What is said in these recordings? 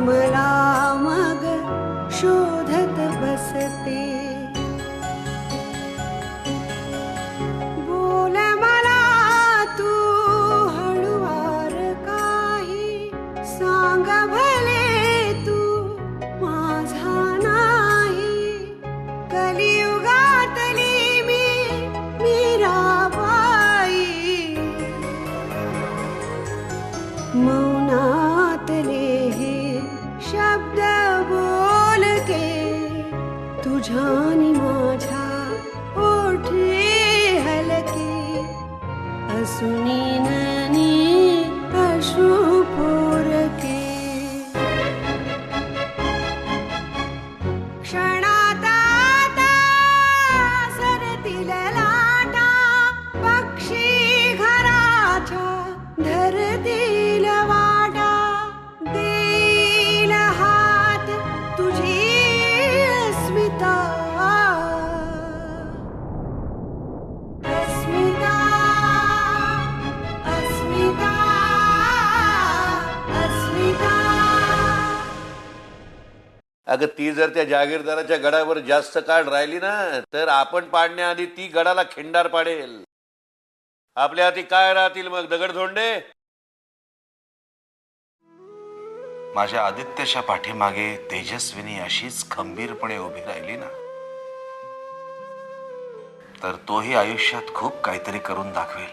मला मग शोधत बसते. बोल मला तू हळुवार काही, सांग भले तू माझा नाही. कलियुगातली मी मीराबाई, मौनातले हे शब्द बोलके तुझ्यानी माझ्या ओठे हलके. असुनी ननी अश्रू पोरके. क्षणात आता सरतील लाटा, पक्षी घराच्या धरतील वाटा. देईल हात तुझी अस्मिता, अस्मिता, अस्मिता, अस्मिता. अगं ती जर त्या जागीरदाराच्या गडावर जास्त काळ राहिली ना, तर आपण पाडण्याआधी ती गडाला खिंडार पाडेल. आपल्या हाती काय राहतील मग दगडधोंडे? माझ्या आदित्यच्या पाठीमागे तेजस्विनी अशीच खंबीरपणे उभी राहिली ना, तर तोही आयुष्यात खूप काहीतरी करून दाखवेल.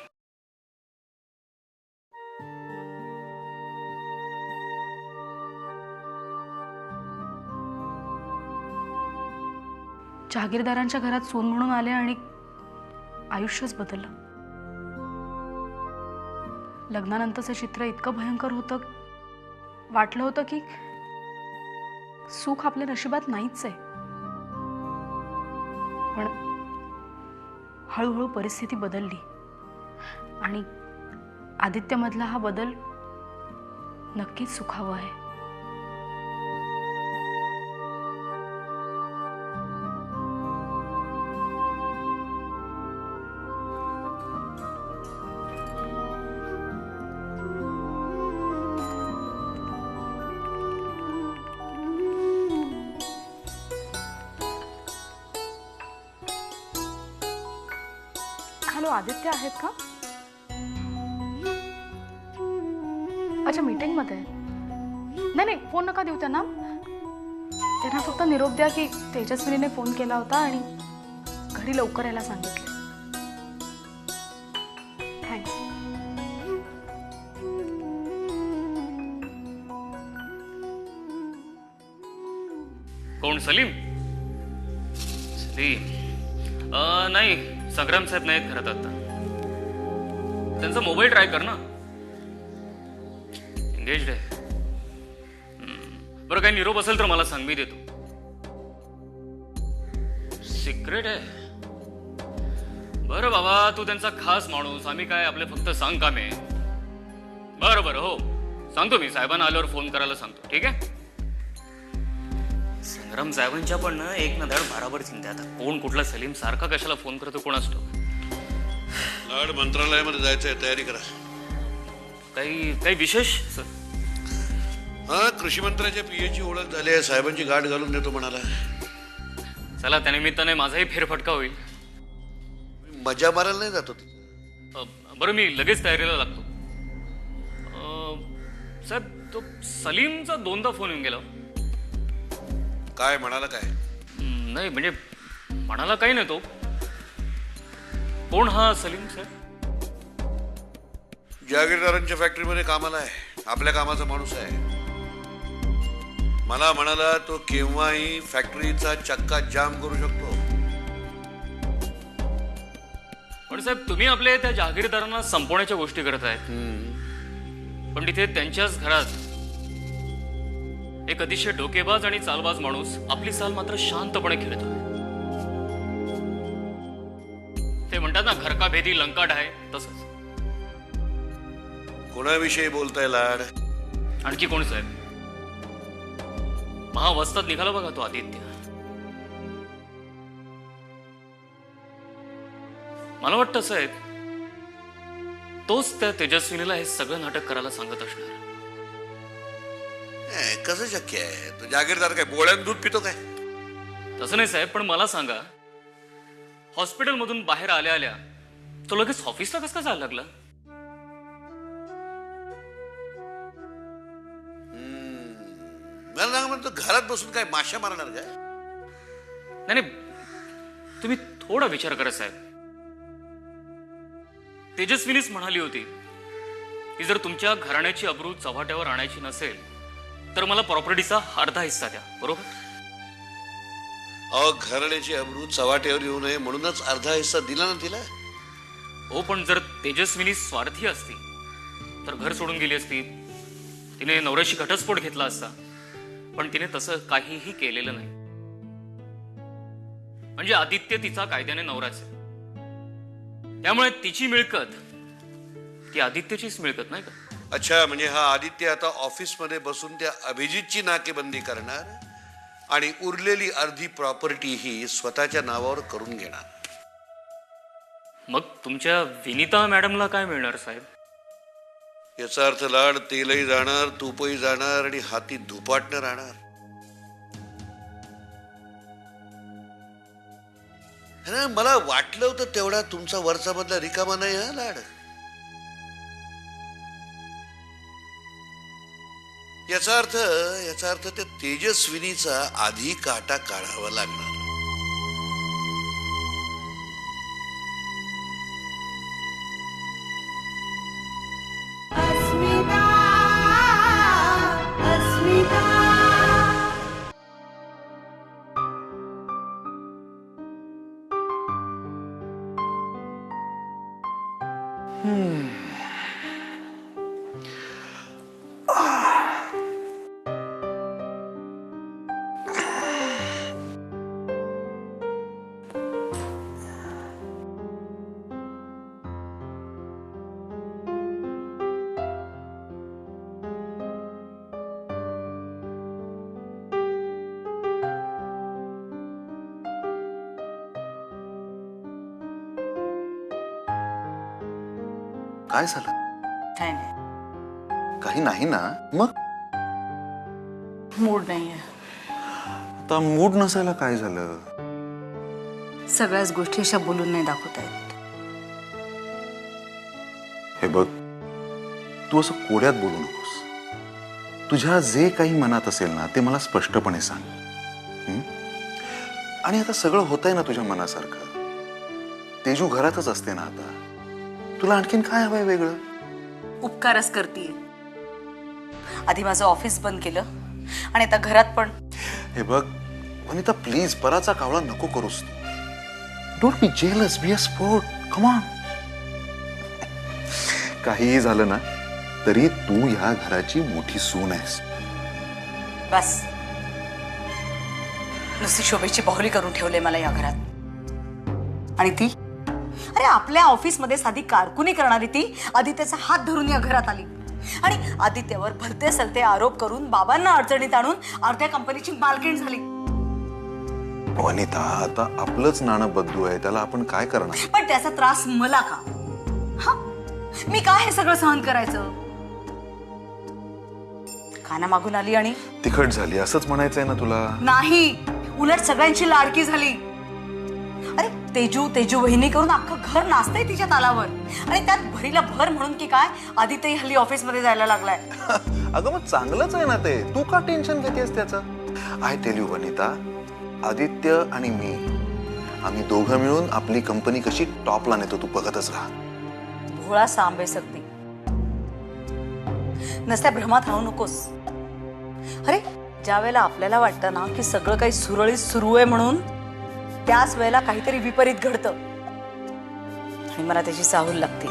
जहागीरदारांच्या घरात सून म्हणून आले आणि आयुष्यच बदललं. लग्नानंतरचं चित्र इतकं भयंकर होतं, वाटलं होतं की सुख आपल्या नशिबात नाहीच आहे. पण हळूहळू परिस्थिती बदलली आणि आदित्यमधला हा बदल नक्कीच सुखावं आहे. हॅलो, आदित्य आहेत का? अच्छा, मीटिंग मध्ये. नाही नाही, फोन नका देऊ त्यांना. त्यांना फक्त निरोप द्या की तेजस्विनीने फोन केला होता आणि घरी लवकर यायला सांगितले. थँक्स. कोण? सलीम? सलीम नाही, संग्राम साहेब नाहीत घरात आता. त्यांचा मोबाईल ट्राय कर ना. एंगेज्ड आहे. बरं, काही निरोप असेल तर मला सांग, मी देतो. सिक्रेट आहे? बरं बाबा, तू त्यांचा खास माणूस, आम्ही काय आपले फक्त सांग कामे. बरं बरं, हो सांगतो मी. साहेबांना आल्यावर फोन करायला सांगतो. ठीक आहे? संग्राम साहेबांच्या पण ना एक ना धड भाराभर चिंता. आता कोण कुठला सलीम सारखा कशाला फोन करतो कोण असतो. लाड मंत्रालयामध्ये जायचंय, तयारी करा. काही काही विशेष सर? हा, कृषी मंत्र्याच्या पीएची ओळख झाली आहे. साहेबांची गाठ घालून देतो म्हणाला. चला, त्यानिमित्ताने माझाही फेरफटका होईल. मजा मारायला नाही जातो. बरं, मी लगेच तयारीला लागतो. साहेब, तो सलीमचा 2दा फोन येऊन गेला. काय म्हणाला? काय नाही म्हणजे म्हणाला काही नाही. तो कोण हा सलीम साहेब? जागीरदारांच्या फॅक्टरीमध्ये कामाला आहे. आपल्या कामाचा माणूस आहे. मला म्हणाला तो केव्हाही फॅक्टरीचा चक्का जाम करू शकतो. पण साहेब, तुम्ही आपले त्या जहागीरदारांना संपवण्याच्या गोष्टी करत आहेत. पण तिथे त्यांच्याच घरात एक अतिशय डोकेबाज आणि चालबाज माणूस आपली चाल मात्र शांतपणे खेळतो. ते म्हणतात ना, घर का भेदी लंका ढाय, तसंच. कोणाविषयी बोलताय लाड? आणखी कोण साहेब? महावस्तात निघाला बघा तो आदित्य. मला वाटतं साहेब, तोच त्या तेजस्विनीला हे सगळं नाटक करायला सांगत असणार. कसं शक्य आहे? तो जागीरदार काय बोळ्यानं दूध पितो काय? तसं नाही साहेब, पण मला सांगा, हॉस्पिटलमधून बाहेर आल्या आल्या तो लगेच ऑफिसला कसं काय जायला लागला? मला सांगा, म्हणतो घरात बसून काय माशा मारणार काय? नाही नाही, तुम्ही थोडा विचार करा साहेब. तेजस्विनीच म्हणाली होती की जर तुमच्या घराण्याची अब्रू चव्हाट्यावर आणायची नसेल तर मला प्रॉपर्टीचा अर्धा हिस्सा द्या, बरोबर? अहो, घराण्याची अब्रू चव्हाट्यावर येऊ नये म्हणूनच अर्धा हिस्सा दिला ना तिला. हो, पण जर तेजस्विनी स्वार्थी असती तर घर सोडून गेली असती, तिने नवऱ्याशी घटस्फोट घेतला असता. पण तिने तसं काहीही केलेलं नाही. म्हणजे आदित्य तिचा कायद्याने नवराच आहे, त्यामुळे तिची मिळकत ती आदित्यचीच मिळकत, नाही का? अच्छा, म्हणजे हा आदित्य आता ऑफिसमध्ये बसून त्या अभिजितची नाकेबंदी करणार आणि उरलेली अर्धी प्रॉपर्टी ही स्वतःच्या नावावर करून घेणार. मग तुमच्या विनिता मॅडमला काय मिळणार साहेब? याचा अर्थ लाड तेलही जाणार, तूपही जाणार आणि हाती धुपाटणं राहणार. अरे, मला वाटलं होतं तेवढा तुमचा वरचा मधला रिकामा नाही हा लाड. याचा अर्थ त्या तेजस्विनीचा आधी काटा काढावा लागणार. अस्मिता अस्मिता काय झालं? काय नाही, काही नाही ना? मग मूड नाहीये. आता मूड नसायला काय झालं? सगळ्याच गोष्टी अशा बोलून नाही दाखवता येत. हे बघ, तू असं कोड्यात बोलू नकोस. तुझ्या जे काही मनात असेल ना ते मला स्पष्टपणे सांग. हं? आणि आता सगळं होतंय ना तुझ्या मनासारखं. तेजू घरातच असते ना आता. तुला आणखीन काय हवंय वेगळं? उपकारच करतीये. आधी माझं ऑफिस बंद केलं आणि आता घरात पण. हे बघ वनिता, प्लीज पराचा कावळा नको करूस. Don't be jealous, be a sport. Come on. काहीही झालं ना तरी तू या घराची मोठी सून आहेस. बस, नुसती शोभेची बाहुली करून ठेवले मला या घरात. आणि ती, अरे आपल्या ऑफिस मध्ये साधी कारकुनी करणारी ती आदित्यचा हात धरून या घरात आली आणि आदित्यवर भलते सलते आरोप करून बाबांना अडचणीत आणून अर्ध्या कंपनीची मालकीण झाली. वनिता, आता आपलंच नाणं बद्दू आहे, त्याला आपण काय करणार? पण त्याचा त्रास मला का? हा, मी का हे सगळं सहन करायचं? खाना मागून आली आणि तिखट झाली असंच म्हणायचंय ना तुला? नाही, उलट सगळ्यांची लाडकी झाली. अरे तेजू तेजू वहिनी करून अख्खं घर नाचतंय तिच्या तालावर. आणि त्यात भरीला भर म्हणून की काय आदित्य हल्ली ऑफिस मध्ये जायला लागलाय. अगं मग चांगलंच आहे ना ते. तू का टेन्शन घेतेस त्याचं? I tell you Vanita, Aditya आणि मी, आम्ही दोघं मिळून आपली कंपनी कशी टॉपला नेतो तू बघतच राहा. भोळा सांबे सकती, नसत्या भ्रमात राहू नकोस. अरे ज्या वेळेला आपल्याला वाटतं ना की सगळं काही सुरळीत सुरू आहे म्हणून, त्याच वेळेला काहीतरी विपरीत घडतं आणि मला त्याची चाहूल लागते.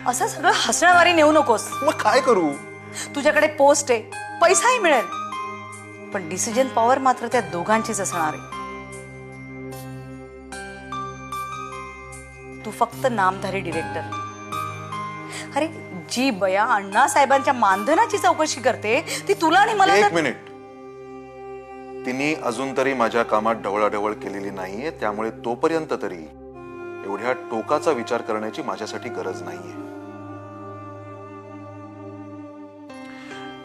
असं सगळं हसण्यावारी नेऊ नकोस. मग काय करू? तुझ्याकडे पोस्ट आहे, पैसाही मिळेल, पण डिसिजन पॉवर मात्र त्या दोघांचीच असणार आहे. तू फक्त नामधारी डिरेक्टर. अरे जी बया अण्णा साहेबांच्या मानधनाची चौकशी करते ती तुला आणि मला. एक मिनिट, तिने अजून तरी माझ्या कामात ढवळाढवळ केलेली नाहीये, त्यामुळे तोपर्यंत तरी एवढ्या टोकाचा विचार करण्याची माझ्यासाठी गरज नाहीये.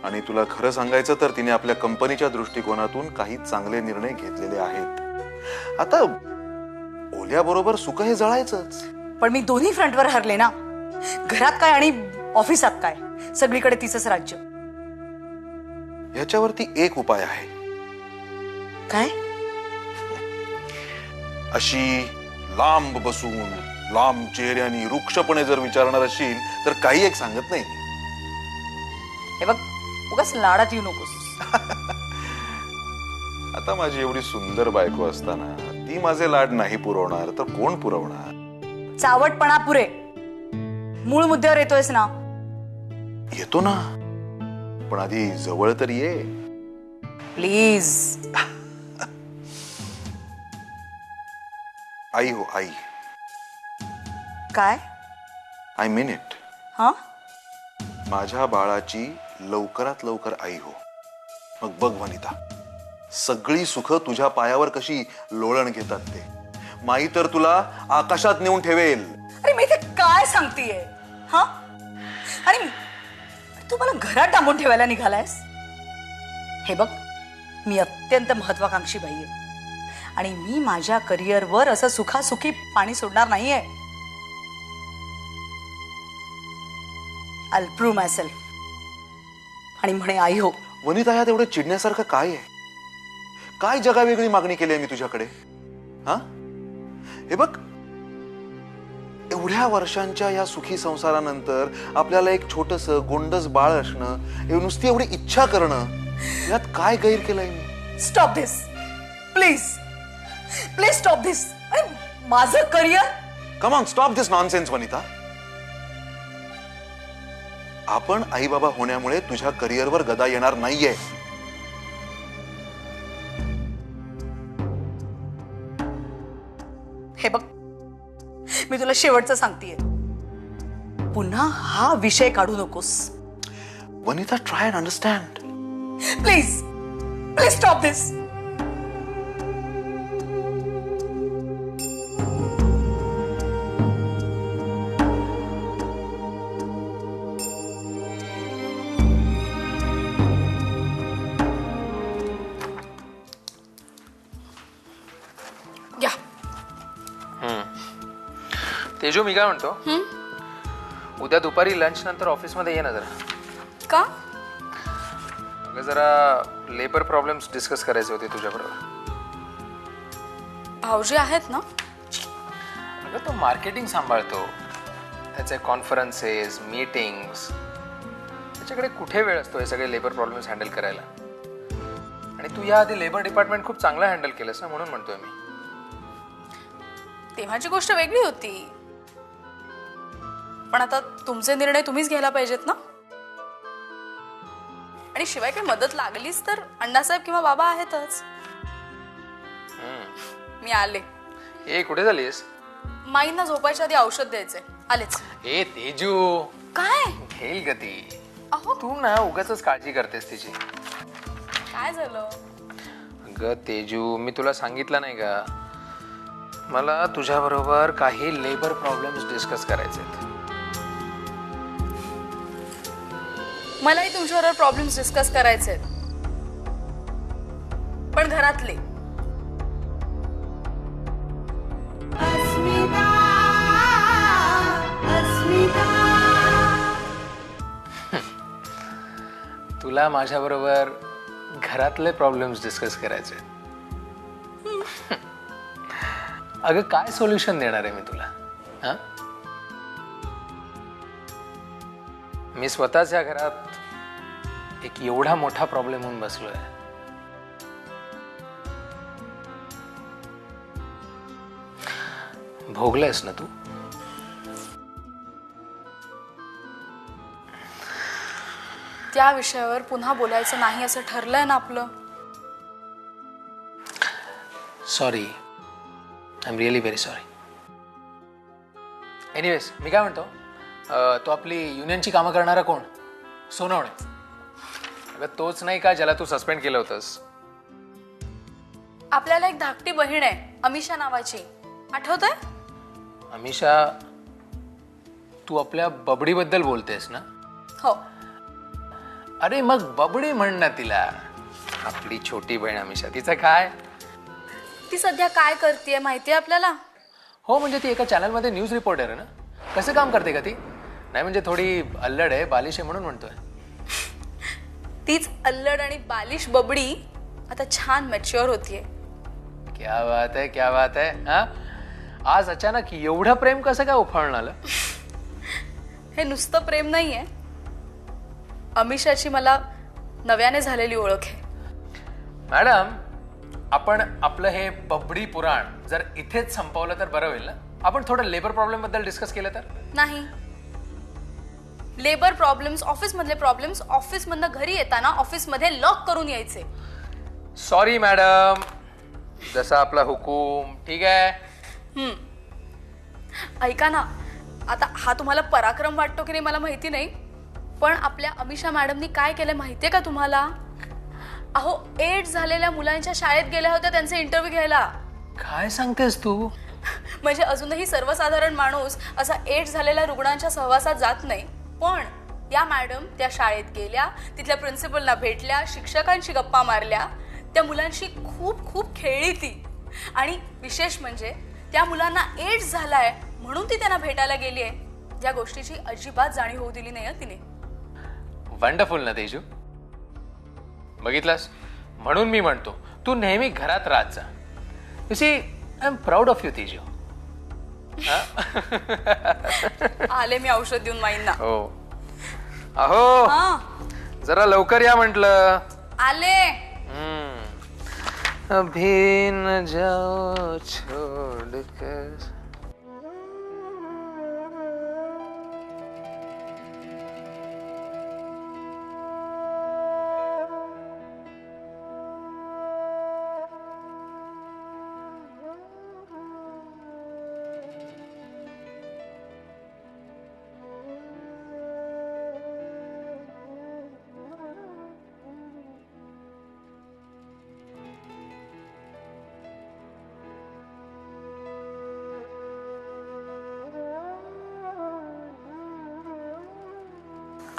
आणि तुला खरं सांगायचं तर तिने आपल्या कंपनीच्या दृष्टिकोनातून काही चांगले निर्णय घेतलेले आहेत. आता ओल्याबरोबर सुख हे जळायचंच. पण मी दोन्ही फ्रंटवर हरले ना. घरात काय आणि ऑफिसात काय, सगळीकडे तिचंच राज्य. ह्याच्यावरती एक उपाय आहे. काय? अशी लांब बसून लांब चेहऱ्यानी रुक्षपणे जर विचारणार असशील तर काही एक सांगत नाही. हे बघ, उगाच लाडात येऊ नकोस. आता माझी एवढी सुंदर बायको असताना ती माझे लाड नाही पुरवणार तर कोण पुरवणार? चावटपणा पुरे. मूळ मुद्द्यावर येतोयस ना. येतो ना, पण आधी जवळ तर ये. प्लीज. आई हो आई. काय? I mean it. हा? माझ्या बाळाची लवकरात लवकर आई हो. मग बघ वनिता, सगळी सुख तुझ्या पायावर कशी लोळण घेतात ते. माई तर तुला आकाशात नेऊन ठेवेल. अरे मी ते काय सांगतेय? हा? आणि तू मला घरात डांबून ठेवायला निघालायस? हे बघ, मी अत्यंत महत्वाकांक्षी बाई आहे आणि मी माझ्या करिअरवर असं सुखासुखी पाणी सोडणार नाहीये. I'll prove myself. आणि म्हणे आई हो. वनिता, यात एवढं चिडण्यासारखं काय आहे? काय जगावेगळी मागणी केली आहे मी तुझ्याकडे? हा, हे बघ, एवढ्या वर्षांच्या या सुखी संसारानंतर आपल्याला एक छोटस गोंडस बाळ असणं, नुसती एवढी इच्छा करणं, यात काय गैर केलंय मी? Stop this please. Please stop this. अरे माझं career. Come on, stop this nonsense Vanita. आपण आई बाबा होण्यामुळे तुझ्या करिअरवर गदा येणार नाहीये. हे बघ, मी तुला शेवटचं सांगतेय, पुन्हा हा विषय काढू नकोस. Vanita, try and understand. Please please stop this. Teju, मी काय म्हणतो, उद्या दुपारी लंच नंतर ऑफिसमध्ये ये ना जरा. का? अगं जरा लेबर प्रॉब्लेम्स डिस्कस करायचे होते तुझ्याबरोबर. भाऊजी आहेत ना? अगं तो मार्केटिंग सांभाळतो, त्याचे कॉन्फरन्सेस, मीटिंग्स, त्याच्याकडे कुठे वेळ असतो हे सगळे लेबर प्रॉब्लेम्स हँडल करायला. आणि तू याआधी लेबर डिपार्टमेंट खूप चांगलं हँडल केलंस ना, म्हणून म्हणतोय मी. तेव्हाची गोष्ट वेगळी होती, पण आता तुमचे निर्णय तुम्हीच घ्यायला पाहिजेत ना. आणि शिवाय काही मदत लागलीच तर अण्णासाहेब किंवा बाबा आहेतच. मी आले. ए, कुठे झालीस? माईंना झोपायच्या आधी औषध द्यायचे, आलेच. ए तेजू, काय? घेईल ग ती. अहो, तू ना उगाचच काळजी करतेस तिची. काय झालं? अगं तेजू, मी तुला सांगितलं नाही का, मला तुझ्याबरोबर काही लेबर प्रॉब्लेम्स डिस्कस करायचे आहेत. मलाही तुमच्याबरोबर प्रॉब्लेम्स डिस्कस करायचे आहेत, पण घरातले. अस्मिता अस्मिता तुला माझ्याबरोबर घरातले प्रॉब्लेम्स डिस्कस करायचे. अगं काय सोल्युशन देणार आहे मी तुला? हा, मी स्वतःच या घरात एक एवढा मोठा प्रॉब्लेम होऊन बसलोय. भोगलायस ना तू? त्या विषयावर पुन्हा बोलायचं नाही असं ठरलंय ना आपलं. Sorry, I am really very sorry. Anyways, मी काय म्हणतो, तो आपली युनियनची कामं करणारा कोण? सोनवणे. अगं तोच नाही का ज्याला तू सस्पेंड केलं होतंस? आपल्याला एक धाकटी बहीण आहे अमिषा नावाची, आठवतंय? अमिषा, तू आपल्या बबडीबद्दल बोलतेस ना? हो. अरे मग बबडी म्हण ना तिला. आपली छोटी बहीण अमिषा, तिचं काय. ती सध्या काय करते माहितीये आपल्याला? हो म्हणजे ती एका चॅनलमध्ये न्यूज रिपोर्टर आहे ना. कसं काम करते का ती? नाही म्हणजे थोडी अल्लड आहे, बालिश आहे म्हणून म्हणतोय. तीच अल्लड आणि बालिश बबडी आता छान मॅच्युअर होतीये. क्या बात आहे, क्या बात आहे. हा, आज अचानक एवढं प्रेम कसं काय उफाळून आलं? हे नुसतं प्रेम नाहीये, अमिषाची मला नव्याने झालेली ओळख आहे. मॅडम, आपण आपलं हे बबडी पुराण जर इथेच संपवलं तर बरं होईल ना. आपण थोडं लेबर प्रॉब्लेम बद्दल डिस्कस केलं तर. नाही, लेबर प्रॉब्लेम्स, ऑफिस मधले प्रॉब्लेम्स ऑफिस मधनं घरी येताना ऑफिस मध्ये लॉक करून यायचे. सॉरी मॅडम, जसा आपला हुकूम. ठीक आहे. ऐका ना, आता हा तुम्हाला पराक्रम वाटतो की नाही मला माहिती नाही, पण आपल्या अमिषा मॅडमनी काय केलं माहितीये का तुम्हाला? अहो, एड्स झालेल्या मुलांच्या शाळेत गेल्या होत्या त्यांचे इंटरव्ह्यू घ्यायला. काय सांगतेस तू? म्हणजे अजूनही सर्वसाधारण माणूस असा एड्स झालेल्या रुग्णांच्या सहवासात जात नाही, पण या मॅडम त्या शाळेत गेल्या, तिथल्या प्रिन्सिपलना भेटल्या, शिक्षकांशी गप्पा मारल्या, त्या मुलांशी खूप खूप खेळली ती. आणि विशेष म्हणजे त्या मुलांना एड्स झालाय म्हणून ती त्यांना भेटायला गेली आहे. या गोष्टीची अजिबात जाणीव होऊ दिली नाही तिने. वंडरफुल ना तेजू. बघितलास, म्हणून मी म्हणतो तू नेहमी घरात राहत जा. You see, I am proud of you Teju. आले मी औषध देऊन माईंना. हो. अहो, जरा लवकर या म्हटलं. आले. अभी न जाओ छोड़कर.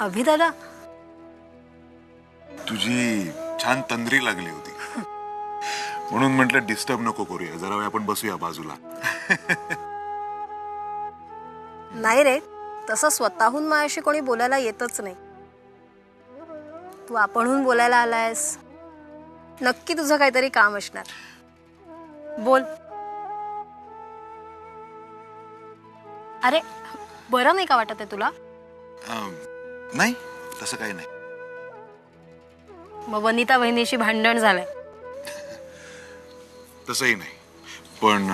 अभिदादा, तुझी छान तंद्री लागली होती म्हणून म्हटलं डिस्टर्ब नको करूया, जरा वेळ आपण बसूया बाजूला. नाही रे, तसं स्वतःहून माझ्याशी कोणी बोलायला येतच नाही. तू आपणहून बोलायला आलायस, नक्की तुझं काहीतरी काम असणार. बोल. अरे, बरं नाही का वाटत आहे तुला? नाही, तसं काही नाही. मग वनिता वहिनीशी भांडण झालंय? तसंही नाही, पण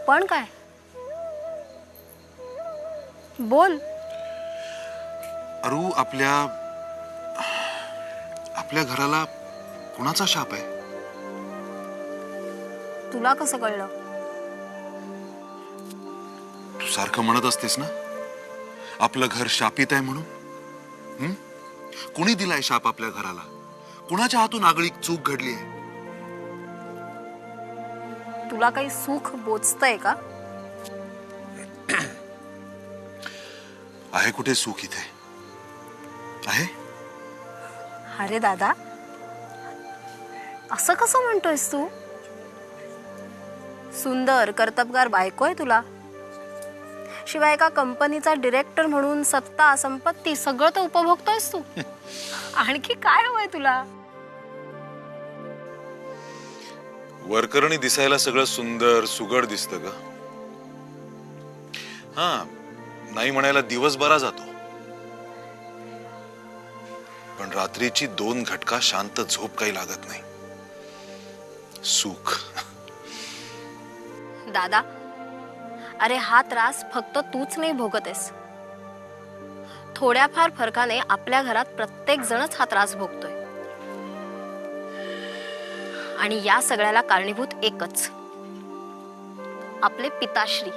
पण काय? बोल. अरू, आपल्या घराला कुणाचा शाप आहे? तुला कसं कळलं? तू सारखं म्हणत असतेस ना आपलं घर शापित आहे म्हणून. कुणी दिलाय शाप आपल्या घराला? कुणाच्या हातून आगळीक चूक घडली आहे? तुला काही सुख बोचतंय का? आहे कुठे सुख इथे? आहे? अरे दादा, असं कसं म्हणतोयस तू? सुंदर कर्तबगार बायको आहे तुला. शिवाय एका कंपनीचा डिरेक्टर म्हणून सत्ता, संपत्ती सगळं तर उपभोगतोयस तू. आणखी काय हवंय तुला? वरकरणी दिसायला सगळं सुंदर सुगड दिसतं ग. हा, नाही म्हणायला दिवस बरा जातो, पण रात्रीची 2 घटका शांत झोप काही लागत नाही. सुख. दादा, अरे हा त्रास फक्त तूच नाही भोगतेस. थोड्याफार फरकाने आपल्या घरात प्रत्येक जणच हा त्रास भोगतोय. आणि या सगळ्याला कारणीभूत एकच, आपले पिताश्री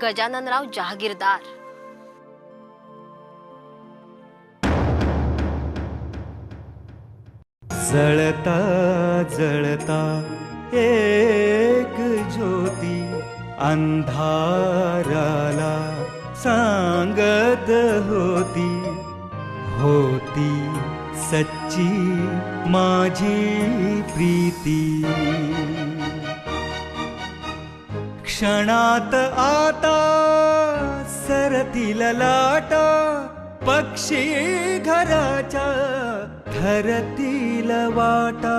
गजाननराव जहागीरदार. जळता जळता एक ज्योती अंधाराला सांगत होती, होती सच्ची माझी प्रीती. क्षणात आता सरतील लाटा, पक्षी घराच्या धरतील वाटा.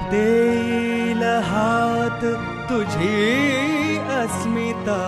देईल हात तुझी अस्मिता.